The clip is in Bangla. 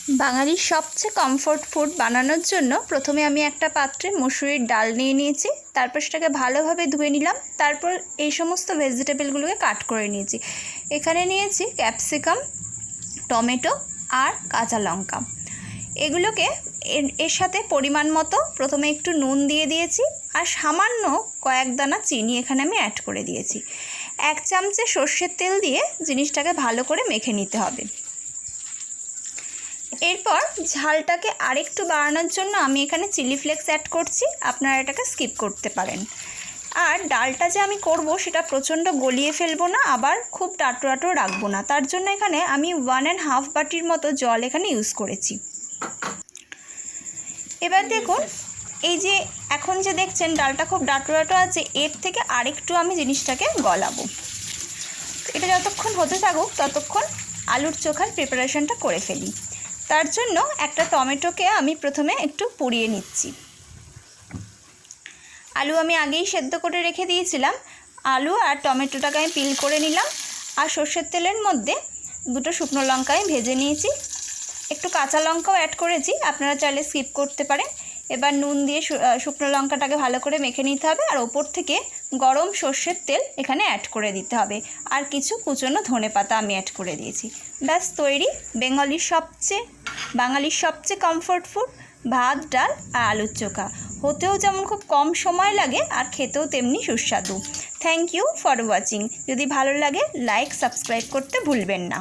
বাঙালির সবচেয়ে কমফোর্ট ফুড বানানোর জন্য প্রথমে আমি একটা পাত্রে মসুরির ডাল নিয়ে নিয়েছি। তারপর সেটাকে ভালোভাবে ধুয়ে নিলাম। তারপর এই সমস্ত ভেজিটেবলগুলোকে কাট করে নিয়েছি। এখানে নিয়েছি ক্যাপসিকাম, টমেটো আর কাঁচা লঙ্কা। এগুলোকে এর সাথে পরিমাণ মতো প্রথমে একটু নুন দিয়ে দিয়েছি আর সামান্য কয়েক দানা চিনি এখানে আমি অ্যাড করে দিয়েছি। 1 চামচে সর্ষের তেল দিয়ে জিনিসটাকে ভালো করে মেখে নিতে হবে। এরপর ঝালটাকে আরেকটু বাড়ানোর জন্য আমি এখানে চিলি ফ্লেক্স অ্যাড করছি, আপনারা এটাকে স্কিপ করতে পারেন। আর ডালটা যে আমি করব সেটা প্রচণ্ড গলিয়ে ফেলবো না, আবার খুব টাটু রাখবো না, তার জন্য এখানে আমি 1.5 বাটির মতো জল এখানে ইউজ করেছি। এবার দেখুন, এই যে এখন যে দেখছেন ডালটা খুব ডাটু আছে, এর থেকে আরেকটু আমি জিনিসটাকে গলাবো। এটা যতক্ষণ হতে থাকুক ততক্ষণ আলুর চোখার প্রিপারেশনটা করে ফেলি। তার জন্য একটা টমেটোকে আমি প্রথমে একটু পুড়িয়ে নিচ্ছি। আলু আমি আগেই সেদ্ধ করে রেখে দিয়েছিলাম। আলু আর টমেটোটাকে আমি পিল করে নিলাম আর সর্ষের তেলের মধ্যে 2টো শুকনো লঙ্কা আমি ভেজে নিয়েছি। একটু কাঁচা লঙ্কাও অ্যাড করেছি, আপনারা চাইলে স্কিপ করতে পারেন। এবার নুন দিয়ে শুকনো লঙ্কাটাকে ভালো করে মেখে নিতে হবে আর ওপর থেকে গরম সর্ষের তেল এখানে অ্যাড করে দিতে হবে। আর কিছু কুচনো ধনেপাতা আমি অ্যাড করে দিয়েছি। ব্যাস তৈরি বাঙালির সবচেয়ে কমফোর্ট ফুড ভাত, ডাল আর আলুর চোখা। হতেও যেমন খুব কম সময় লাগে আর খেতেও তেমনি সুস্বাদু। Thank you for watching. যদি ভালো লাগে লাইক সাবস্ক্রাইব করতে ভুলবেন না।